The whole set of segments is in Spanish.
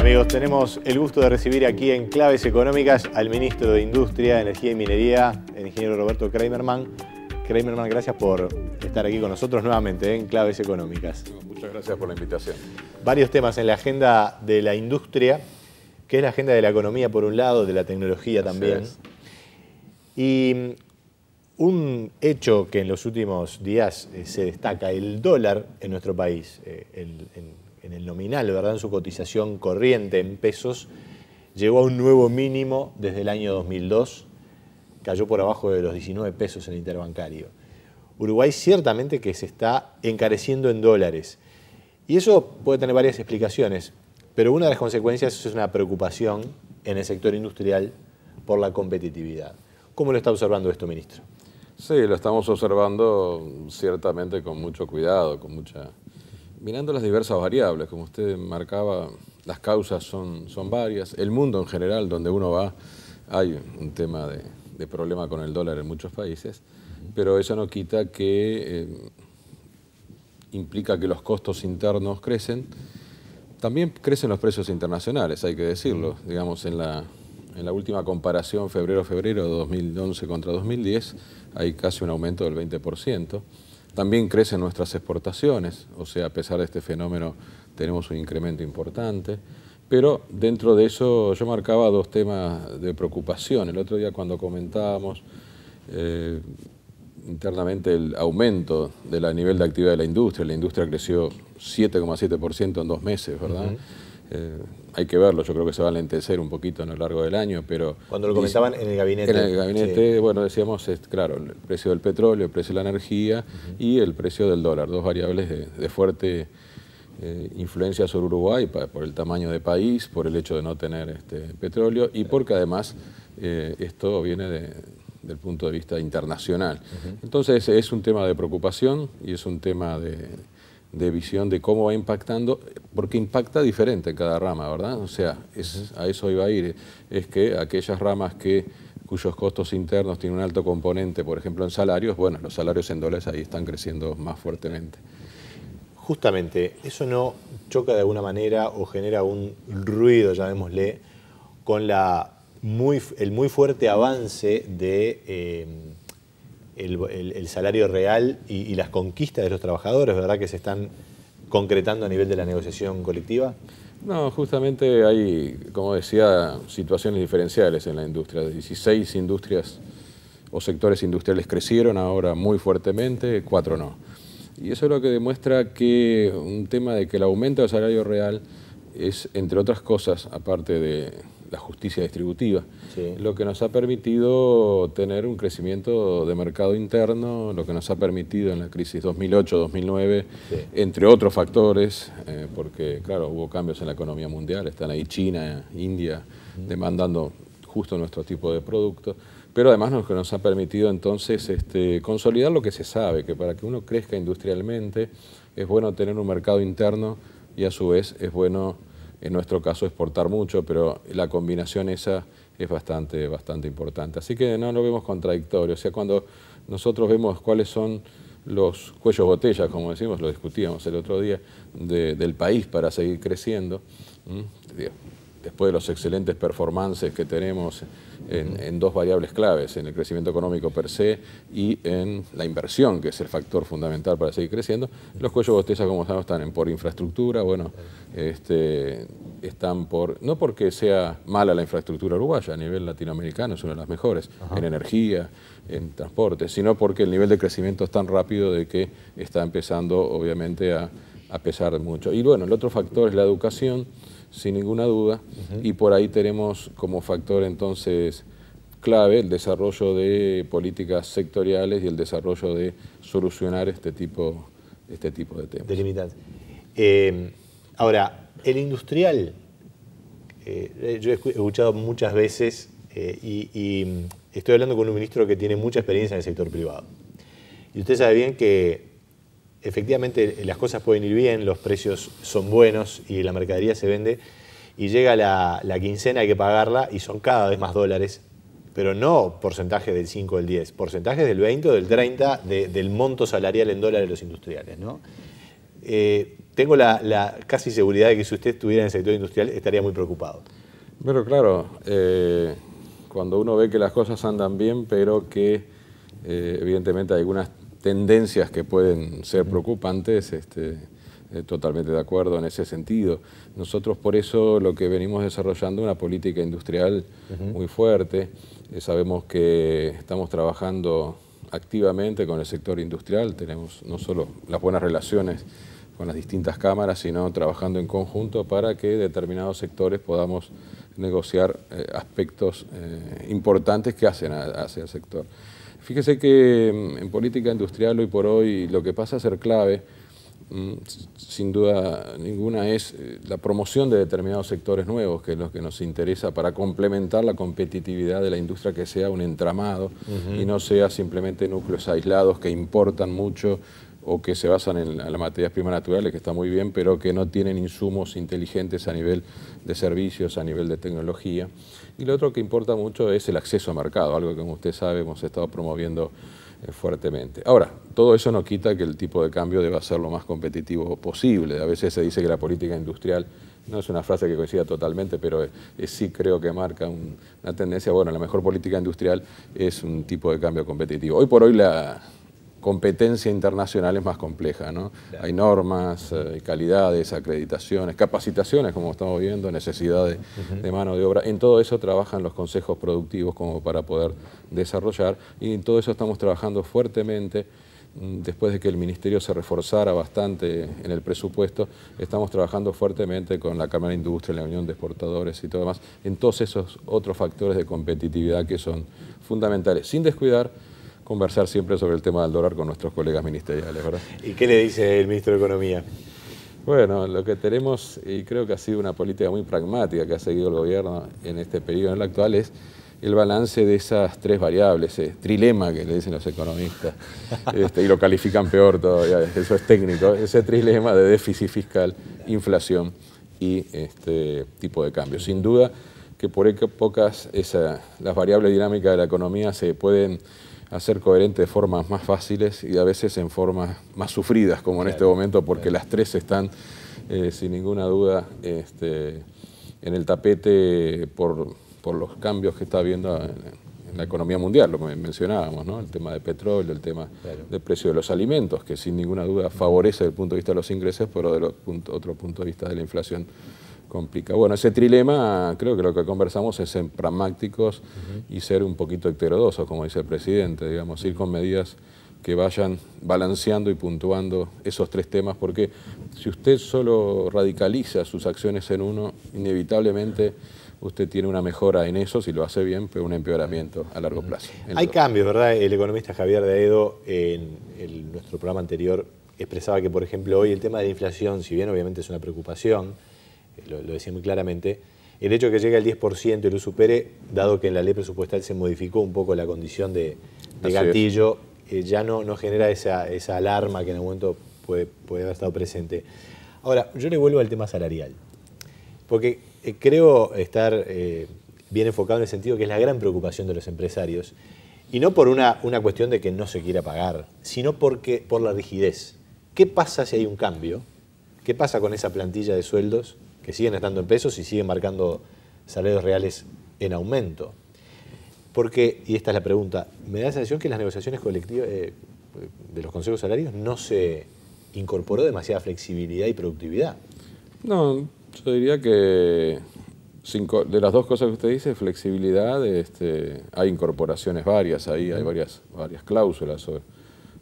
Amigos, tenemos el gusto de recibir aquí en Claves Económicas al ministro de Industria, Energía y Minería, el ingeniero Roberto Kramerman. Kramerman, gracias por estar aquí con nosotros nuevamente en Claves Económicas. Muchas gracias por la invitación. Varios temas en la agenda de la industria, que es la agenda de la economía por un lado, de la tecnología también. Y un hecho que en los últimos días se destaca, el dólar en nuestro país, en el nominal, ¿verdad? En su cotización corriente en pesos, llegó a un nuevo mínimo desde el año 2002, cayó por abajo de los 19 pesos en el interbancario. Uruguay ciertamente que se está encareciendo en dólares. Y eso puede tener varias explicaciones, pero una de las consecuencias es una preocupación en el sector industrial por la competitividad. ¿Cómo lo está observando esto, ministro? Sí, lo estamos observando ciertamente con mucho cuidado, mirando las diversas variables. Como usted marcaba, las causas son varias. El mundo en general, donde uno va, hay un tema de problema con el dólar en muchos países, pero eso no quita que implica que los costos internos crecen. También crecen los precios internacionales, hay que decirlo. Digamos, en la última comparación febrero-febrero de 2011 contra 2010, hay casi un aumento del 20%. También crecen nuestras exportaciones, o sea, a pesar de este fenómeno tenemos un incremento importante. Pero dentro de eso yo marcaba dos temas de preocupación. El otro día cuando comentábamos internamente el aumento del nivel de actividad de la industria creció 7,7% en 2 meses, ¿verdad? Hay que verlo, yo creo que se va a alentecer un poquito a lo largo del año, pero... Cuando lo comentaban en el gabinete. En el gabinete, sí. Bueno, decíamos, claro, el precio del petróleo, el precio de la energía y el precio del dólar, dos variables de fuerte influencia sobre Uruguay por el tamaño de país, por el hecho de no tener petróleo y porque además esto viene del punto de vista internacional. Entonces es un tema de preocupación y es un tema de visión de cómo va impactando, porque impacta diferente en cada rama, ¿verdad? O sea, a eso iba a ir, es que aquellas ramas cuyos costos internos tienen un alto componente, por ejemplo en salarios, bueno, los salarios en dólares ahí están creciendo más fuertemente. Justamente, ¿eso no choca de alguna manera o genera un ruido, llamémosle, con el muy fuerte avance de el salario real y las conquistas de los trabajadores, ¿verdad?, que se están concretando a nivel de la negociación colectiva? No, justamente hay, como decía, situaciones diferenciales en la industria. 16 industrias o sectores industriales crecieron ahora muy fuertemente, 4 no. Y eso es lo que demuestra que un tema de que el aumento del salario real es, entre otras cosas, aparte de la justicia distributiva, sí, lo que nos ha permitido tener un crecimiento de mercado interno, lo que nos ha permitido en la crisis 2008-2009, sí, entre otros factores, porque claro, hubo cambios en la economía mundial, están ahí China, India, demandando justo nuestro tipo de producto, pero además nos ha permitido entonces consolidar lo que se sabe, que para que uno crezca industrialmente es bueno tener un mercado interno y a su vez es bueno, en nuestro caso, exportar mucho, pero la combinación esa es bastante importante. Así que no lo vemos contradictorio. O sea, cuando nosotros vemos cuáles son los cuellos botella, como decimos, lo discutíamos el otro día, del país para seguir creciendo, después de los excelentes performances que tenemos en dos variables claves, en el crecimiento económico per se y en la inversión, que es el factor fundamental para seguir creciendo, los cuellos botella, como sabemos, están por infraestructura, bueno, están no porque sea mala la infraestructura uruguaya, a nivel latinoamericano es una de las mejores, en energía, en transporte, sino porque el nivel de crecimiento es tan rápido de que está empezando, obviamente, a pesar mucho. Y bueno, el otro factor es la educación, sin ninguna duda, y por ahí tenemos como factor entonces clave el desarrollo de políticas sectoriales y el desarrollo de solucionar este tipo de temas. Delimitantes. Ahora, el industrial, yo he escuchado muchas veces y estoy hablando con un ministro que tiene mucha experiencia en el sector privado. Y usted sabe bien que efectivamente las cosas pueden ir bien, los precios son buenos y la mercadería se vende y llega la quincena, hay que pagarla y son cada vez más dólares, pero no porcentajes del 5 o del 10, porcentajes del 20 o del 30 del monto salarial en dólares de los industriales, ¿no? tengo la casi seguridad de que si usted estuviera en el sector industrial estaría muy preocupado. Pero claro, cuando uno ve que las cosas andan bien, pero que evidentemente hay algunas tendencias que pueden ser preocupantes, totalmente de acuerdo en ese sentido. Nosotros por eso lo que venimos desarrollando una política industrial muy fuerte. Sabemos que estamos trabajando activamente con el sector industrial, tenemos no solo las buenas relaciones con las distintas cámaras, sino trabajando en conjunto para que determinados sectores podamos negociar aspectos importantes que hacen hacia el sector. Fíjese que en política industrial hoy por hoy lo que pasa a ser clave, sin duda ninguna, es la promoción de determinados sectores nuevos, que es lo que nos interesa para complementar la competitividad de la industria, que sea un entramado y no sea simplemente núcleos aislados que importan mucho o que se basan en las materias primas naturales, que está muy bien, pero que no tienen insumos inteligentes a nivel de servicios, a nivel de tecnología. Y lo otro que importa mucho es el acceso a mercado, algo que, como usted sabe, hemos estado promoviendo fuertemente. Ahora, todo eso no quita que el tipo de cambio deba ser lo más competitivo posible. A veces se dice que la política industrial, no es una frase que coincida totalmente, pero sí creo que marca una tendencia. Bueno, la mejor política industrial es un tipo de cambio competitivo. Hoy por hoy la competencia internacional es más compleja, ¿no? Claro. Hay normas, calidades, acreditaciones, capacitaciones, como estamos viendo, necesidad de mano de obra. En todo eso trabajan los consejos productivos como para poder desarrollar, y en todo eso estamos trabajando fuertemente. Después de que el Ministerio se reforzara bastante en el presupuesto, estamos trabajando fuertemente con la Cámara de Industria, la Unión de Exportadores y todo demás, en todos esos otros factores de competitividad que son fundamentales, sin descuidar conversar siempre sobre el tema del dólar con nuestros colegas ministeriales, ¿verdad? ¿Y qué le dice el ministro de Economía? Bueno, lo que tenemos, y creo que ha sido una política muy pragmática que ha seguido el gobierno en este periodo en el actual, es el balance de esas tres variables, trilema que le dicen los economistas, y lo califican peor todavía, eso es técnico, ese trilema de déficit fiscal, inflación y tipo de cambio. Sin duda que por épocas las variables dinámicas de la economía se pueden hacer coherente de formas más fáciles y a veces en formas más sufridas, como en este momento, porque las tres están, sin ninguna duda, en el tapete por los cambios que está habiendo en la economía mundial, lo que mencionábamos, ¿no? El tema de petróleo, el tema del precio de los alimentos, que sin ninguna duda favorece desde el punto de vista de los ingresos, pero desde otro punto de vista de la inflación complica. Bueno, ese trilema, creo que lo que conversamos es ser pragmáticos y ser un poquito heterodosos, como dice el presidente, digamos, ir con medidas que vayan balanceando y puntuando esos tres temas, porque si usted solo radicaliza sus acciones en uno, inevitablemente usted tiene una mejora en eso, si lo hace bien, pero un empeoramiento a largo plazo. Hay cambios, ¿verdad? El economista Javier Daedo, en nuestro programa anterior, expresaba que, por ejemplo, hoy el tema de la inflación, si bien obviamente es una preocupación, lo decía muy claramente, el hecho de que llegue al 10% y lo supere, dado que en la ley presupuestal se modificó un poco la condición de gatillo, ya no genera esa alarma que en algún momento puede haber estado presente. Ahora, yo le vuelvo al tema salarial, porque creo estar bien enfocado en el sentido que es la gran preocupación de los empresarios, y no por una cuestión de que no se quiera pagar, sino por la rigidez. ¿Qué pasa si hay un cambio? ¿Qué pasa con esa plantilla de sueldos que siguen estando en pesos y siguen marcando salarios reales en aumento? Porque, y esta es la pregunta, me da la sensación que en las negociaciones colectivas de los consejos salarios no se incorporó demasiada flexibilidad y productividad. No, yo diría que de las dos cosas que usted dice, flexibilidad, hay incorporaciones varias, ahí hay varias cláusulas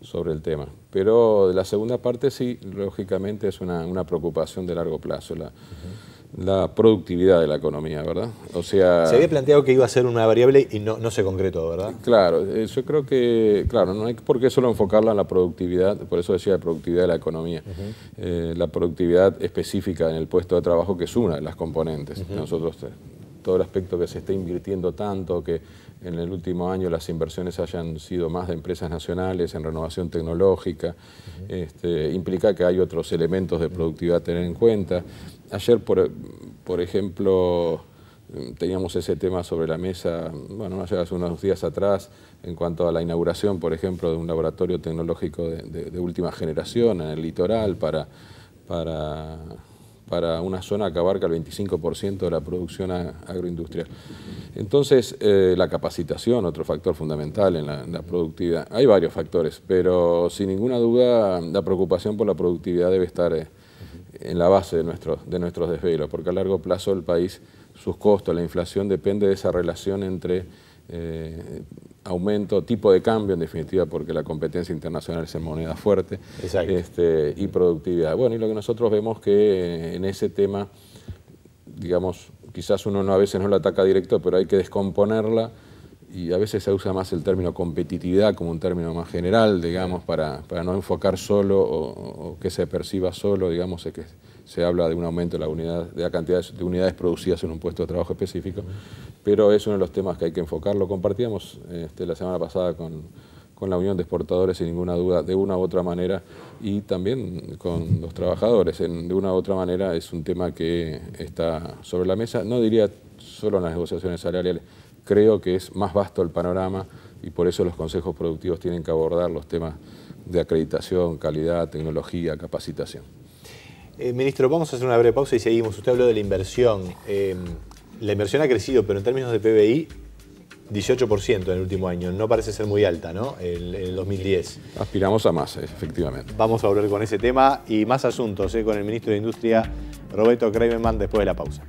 sobre el tema. Pero de la segunda parte sí, lógicamente es una preocupación de largo plazo, la productividad de la economía, ¿verdad? O sea, se había planteado que iba a ser una variable y no se concretó, ¿verdad? Claro, yo creo que, claro, no hay por qué solo enfocarla en la productividad, por eso decía la productividad de la economía, la productividad específica en el puesto de trabajo, que es una de las componentes. Nosotros, todo el aspecto que se está invirtiendo tanto, que en el último año las inversiones hayan sido más de empresas nacionales en renovación tecnológica, implica que hay otros elementos de productividad a tener en cuenta. Ayer, por ejemplo, teníamos ese tema sobre la mesa, bueno, hace unos días atrás, en cuanto a la inauguración, por ejemplo, de un laboratorio tecnológico de última generación en el litoral para para una zona que abarca el 25% de la producción agroindustrial. Entonces, la capacitación, otro factor fundamental en la productividad. Hay varios factores, pero sin ninguna duda la preocupación por la productividad debe estar en la base de nuestros desvelos, porque a largo plazo el país, sus costos, la inflación, depende de esa relación entre aumento, tipo de cambio, en definitiva, porque la competencia internacional es en moneda fuerte, y productividad. Bueno, y lo que nosotros vemos que en ese tema, digamos, quizás uno a veces no la ataca directo, pero hay que descomponerla, y a veces se usa más el término competitividad como un término más general, digamos, para no enfocar solo o que se perciba solo, digamos, que se habla de un aumento de la cantidad de unidades producidas en un puesto de trabajo específico, pero es uno de los temas que hay que enfocar. Lo compartíamos la semana pasada con la Unión de Exportadores, sin ninguna duda, de una u otra manera, y también con los trabajadores. De una u otra manera es un tema que está sobre la mesa, no diría solo en las negociaciones salariales. Creo que es más vasto el panorama y por eso los consejos productivos tienen que abordar los temas de acreditación, calidad, tecnología, capacitación. Ministro, vamos a hacer una breve pausa y seguimos. Usted habló de la inversión. La inversión ha crecido, pero en términos de PBI, 18% en el último año. No parece ser muy alta, ¿no? En el 2010. Aspiramos a más, efectivamente. Vamos a volver con ese tema y más asuntos con el ministro de Industria, Roberto Kramerman, después de la pausa.